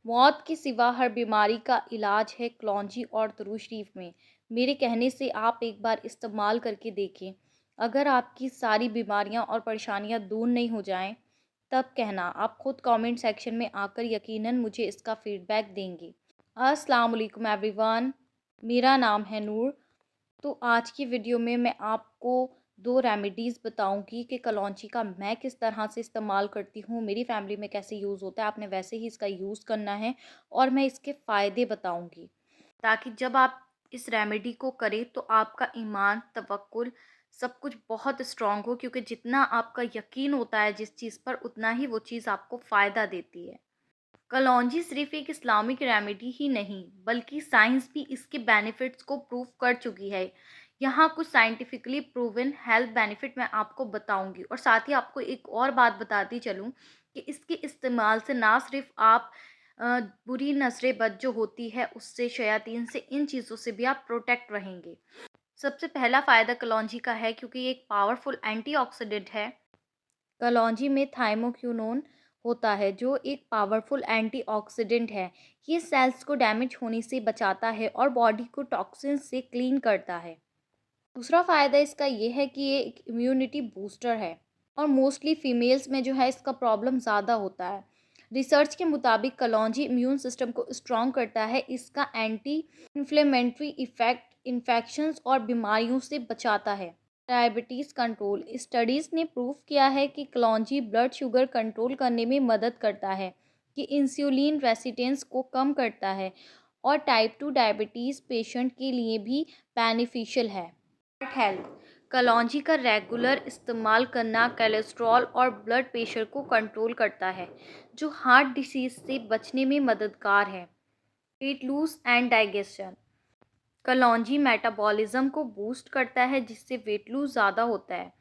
मौत के सिवा हर बीमारी का इलाज है कलौंजी और दरूज शरीफ में। मेरे कहने से आप एक बार इस्तेमाल करके देखें। अगर आपकी सारी बीमारियां और परेशानियां दूर नहीं हो जाएं, तब कहना। आप खुद कमेंट सेक्शन में आकर यकीनन मुझे इसका फीडबैक देंगे। अस्सलाम वालेकुम एवरीवन, मेरा नाम है नूर। तो आज की वीडियो में मैं आपको 2 रेमेडीज़ बताऊँगी कि कलौंजी का मैं किस तरह से इस्तेमाल करती हूँ, मेरी फैमिली में कैसे यूज़ होता है, आपने वैसे ही इसका यूज़ करना है और मैं इसके फ़ायदे बताऊँगी। ताकि जब आप इस रेमेडी को करें तो आपका ईमान, तवक्कुल सब कुछ बहुत स्ट्रॉन्ग हो, क्योंकि जितना आपका यकीन होता है जिस चीज़ पर, उतना ही वो चीज़ आपको फ़ायदा देती है। कलौंजी सिर्फ एक इस्लामिक रेमेडी ही नहीं, बल्कि साइंस भी इसके बेनिफिट्स को प्रूव कर चुकी है। यहाँ कुछ साइंटिफिकली प्रूवन हेल्थ बेनिफिट मैं आपको बताऊंगी और साथ ही आपको एक और बात बताती चलूँ कि इसके इस्तेमाल से ना सिर्फ आप बुरी नज़रें बद जो होती है उससे, शयातीन से, इन चीज़ों से भी आप प्रोटेक्ट रहेंगे। सबसे पहला फ़ायदा कलौंजी का है क्योंकि ये एक पावरफुल एंटीऑक्सीडेंट है। कलौंजी में थाइमोक्विनोन होता है जो एक पावरफुल एंटीऑक्सीडेंट है। ये सेल्स को डैमेज होने से बचाता है और बॉडी को टॉक्सिन से क्लीन करता है। दूसरा फ़ायदा इसका ये है कि ये एक इम्यूनिटी बूस्टर है और मोस्टली फीमेल्स में जो है इसका प्रॉब्लम ज़्यादा होता है। रिसर्च के मुताबिक कलौंजी इम्यून सिस्टम को स्ट्रॉन्ग करता है। इसका एंटी इन्फ्लेमेटरी इफ़ेक्ट इन्फेक्शंस और बीमारियों से बचाता है। डायबिटीज़ कंट्रोल, स्टडीज़ ने प्रूव किया है कि कलौंजी ब्लड शुगर कंट्रोल करने में मदद करता है, कि इंसुलिन रेसिस्टेंस को कम करता है और टाइप 2 डायबिटीज़ पेशेंट के लिए भी बेनिफिशियल है। हार्ट हेल्थ, कलौंजी का रेगुलर इस्तेमाल करना कोलेस्ट्रॉल और ब्लड प्रेशर को कंट्रोल करता है, जो हार्ट डिसीज़ से बचने में मददगार है। Weight lose and digestion, kalonji metabolism को बूस्ट करता है जिससे वेट लूज ज़्यादा होता है।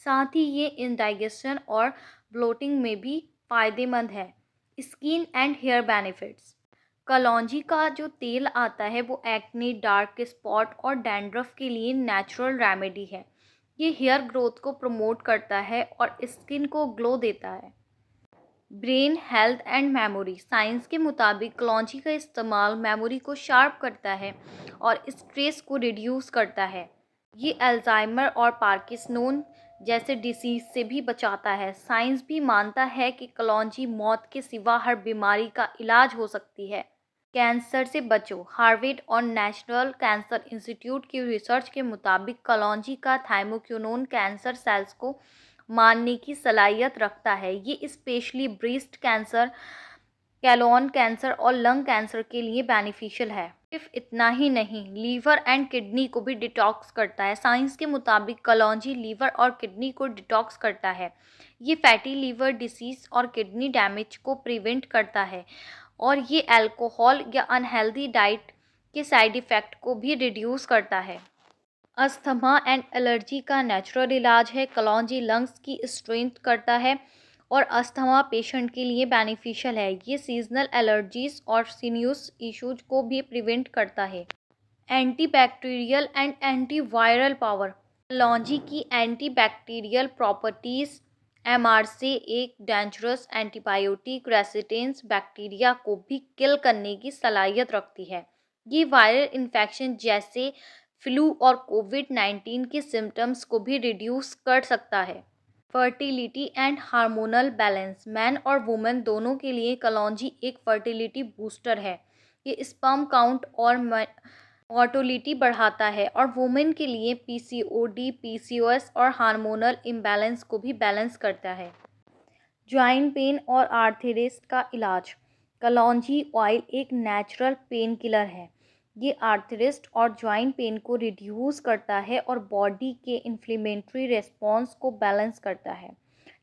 साथ ही ये इंडाइजेशन और ब्लोटिंग में भी फ़ायदेमंद है। स्किन एंड हेयर बेनिफिट्स, कलौंजी का जो तेल आता है वो एक्ने, डार्क स्पॉट और डैंड्रफ के लिए नेचुरल रेमेडी है। ये हेयर ग्रोथ को प्रमोट करता है और स्किन को ग्लो देता है। Brain health and memory, science के मुताबिक कलौंजी का इस्तेमाल मेमोरी को शार्प करता है और स्ट्रेस को रिड्यूस करता है। ये अल्जाइमर और पार्किंसोन जैसे डिसीज से भी बचाता है। साइंस भी मानता है कि कलौंजी मौत के सिवा हर बीमारी का इलाज हो सकती है। कैंसर से बचो, हार्वर्ड और नेशनल कैंसर इंस्टीट्यूट की रिसर्च के मुताबिक कलौंजी का थाइमोक्विनोन कैंसर सेल्स को मारने की सलाहियत रखता है। ये स्पेशली ब्रेस्ट कैंसर, कैलोन कैंसर और लंग कैंसर के लिए बेनिफिशियल है। सिर्फ इतना ही नहीं, लीवर एंड किडनी को भी डिटॉक्स करता है। साइंस के मुताबिक कलौंजी लीवर और किडनी को डिटॉक्स करता है। ये फैटी लीवर डिसीज और किडनी डैमेज को प्रिवेंट करता है और ये अल्कोहल या अनहेल्दी डाइट के साइड इफ़ेक्ट को भी रिड्यूस करता है। अस्थमा एंड एलर्जी का नेचुरल इलाज है। कलौंजी लंग्स की स्ट्रेंथ करता है और अस्थमा पेशेंट के लिए बेनिफिशियल है। ये सीजनल एलर्जीज और सीनियस इश्यूज को भी प्रिवेंट करता है। एंटीबैक्टीरियल एंड एंटीवायरल पावर, कलौंजी की एंटीबैक्टीरियल प्रॉपर्टीज़ एमआर से एक डेंजरस एंटीबायोटिक रेसिस्टेंस बैक्टीरिया को भी किल करने की सलाहियत रखती है। ये वायरल इन्फेक्शन जैसे फ्लू और कोविड-19 के सिम्टम्स को भी रिड्यूस कर सकता है। Fertility and hormonal balance, man और वुमेन दोनों के लिए कलौंजी एक फर्टिलिटी बूस्टर है। ये स्पर्म काउंट और मोटिलिटी बढ़ाता है और वुमेन के लिए पीसीओडी, पीसीओएस और हार्मोनल इम्बैलेंस को भी बैलेंस करता है। जॉइंट पेन और आर्थराइटिस का इलाज, कलौंजी ऑयल एक नेचुरल पेन किलर है। ये आर्थराइटिस और जॉइंट पेन को रिड्यूस करता है और बॉडी के इन्फ्लेमेटरी रिस्पॉन्स को बैलेंस करता है।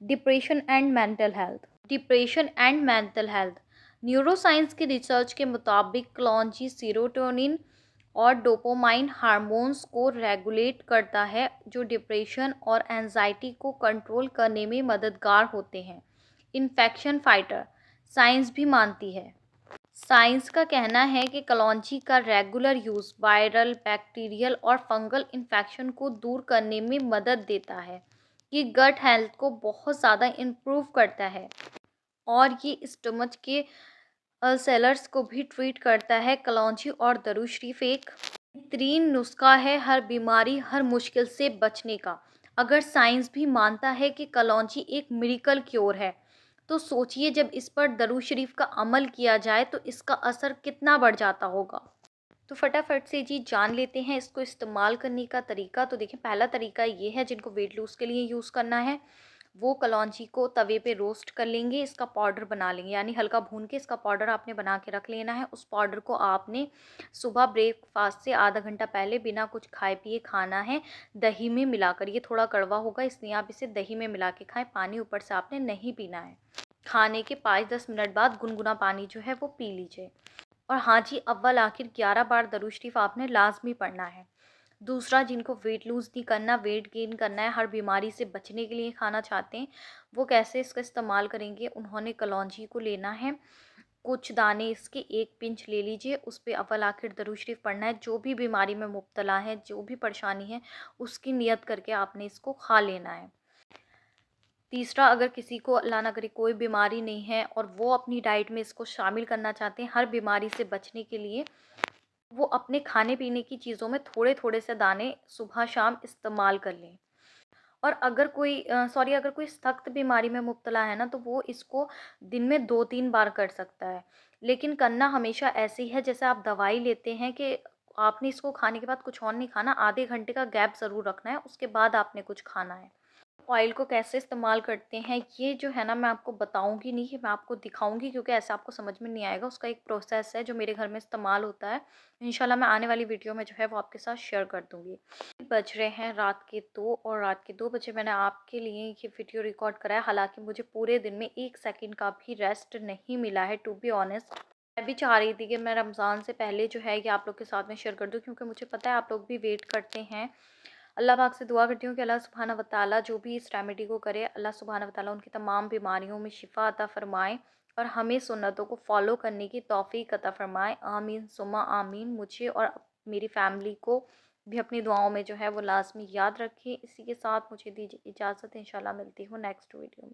Depression and mental health, depression and mental health, neuroscience की रिसर्च के मुताबिक कलौंजी सेरोटोनिन और डोपामाइन हार्मोन्स को रेगुलेट करता है जो डिप्रेशन और एंजाइटी को कंट्रोल करने में मददगार होते हैं। इन्फेक्शन फाइटर, साइंस भी मानती है। साइंस का कहना है कि कलौंजी का रेगुलर यूज़ वायरल, बैक्टीरियल और फंगल इन्फेक्शन को दूर करने में मदद देता है। ये गट हेल्थ को बहुत ज़्यादा इम्प्रूव करता है और ये स्टमच के सेलर्स को भी ट्रीट करता है। कलौंजी और दरूज शरीफ एक बेहतरीन नुस्खा है हर बीमारी, हर मुश्किल से बचने का। अगर साइंस भी मानता है कि कलौंजी एक मिरेकल क्योर है, तो सोचिए जब इस पर दरूज शरीफ का अमल किया जाए तो इसका असर कितना बढ़ जाता होगा। तो फटाफट से जी जान लेते हैं इसको इस्तेमाल करने का तरीका। तो देखिए, पहला तरीका ये है, जिनको वेट लूज़ के लिए यूज़ करना है, वो कलौंजी को तवे पे रोस्ट कर लेंगे, इसका पाउडर बना लेंगे, यानी हल्का भून के इसका पाउडर आपने बना के रख लेना है। उस पाउडर को आपने सुबह ब्रेकफास्ट से आधा घंटा पहले बिना कुछ खाए पिए खाना है, दही में मिलाकर। ये थोड़ा कड़वा होगा, इसलिए आप इसे दही में मिला के खाएं, पानी ऊपर से आपने नहीं पीना है। खाने के 5-10 मिनट बाद गुनगुना पानी जो है वो पी लीजिए। और हाँ जी, अव्वल आखिर 11 बार दरूद शरीफ आपने लाज़मी पढ़ना है। दूसरा, जिनको वेट लूज़ नहीं करना, वेट गेन करना है, हर बीमारी से बचने के लिए खाना चाहते हैं, वो कैसे इसका इस्तेमाल करेंगे? उन्होंने कलौंजी को लेना है, कुछ दाने इसके 1 पिंच ले लीजिए, उस पे अव्वल आखिर दरूद शरीफ पढ़ना है। जो भी बीमारी में मुब्तला है, जो भी परेशानी है, उसकी नियत करके आपने इसको खा लेना है। तीसरा, अगर किसी को अल्लाह ना करे कोई बीमारी नहीं है और वो अपनी डाइट में इसको शामिल करना चाहते हैं हर बीमारी से बचने के लिए, वो अपने खाने-पीने की चीज़ों में थोड़े-थोड़े से दाने सुबह शाम इस्तेमाल कर लें। और अगर कोई अगर कोई सख्त बीमारी में मुब्तला है ना, तो वो इसको दिन में 2-3 बार कर सकता है। लेकिन करना हमेशा ऐसे ही है जैसे आप दवाई लेते हैं कि आपने इसको खाने के बाद कुछ और नहीं खाना, आधे घंटे का गैप ज़रूर रखना है, उसके बाद आपने कुछ खाना है। ऑयल को कैसे इस्तेमाल करते हैं, ये जो है ना, मैं आपको बताऊँगी नहीं, मैं आपको दिखाऊँगी, क्योंकि ऐसा आपको समझ में नहीं आएगा। उसका एक प्रोसेस है जो मेरे घर में इस्तेमाल होता है। इंशाल्लाह मैं आने वाली वीडियो में जो है वो आपके साथ शेयर कर दूँगी। बज रहे हैं रात के 2 और रात के 2 बजे मैंने आपके लिए ये वीडियो रिकॉर्ड करा है। हालाँकि मुझे पूरे दिन में 1 सेकंड का भी रेस्ट नहीं मिला है, टू बी ऑनेस्ट। मैं भी चाह रही थी कि मैं रमज़ान से पहले जो है ये आप लोग के साथ में शेयर कर दूँ, क्योंकि मुझे पता है आप लोग भी वेट करते हैं। अल्लाह पाक से दुआ करती हूँ कि अल्लाह सुब्हाना व तआला जो भी इस रेमेडी को करे, अल्लाह सुब्हाना व तआला उनकी तमाम बीमारियों में शिफ़ा अता फ़रमाए और हमें सुन्नतों को फ़ॉलो करने की तौफ़ीक अता फ़रमाए। आमीन सुम्मा आमीन। मुझे और मेरी फ़ैमिली को भी अपनी दुआओं में जो है वो लाज़मी याद रखें। इसी के साथ मुझे दीजिए इजाज़त। इंशाल्लाह मिलती हूँ नेक्स्ट वीडियो में।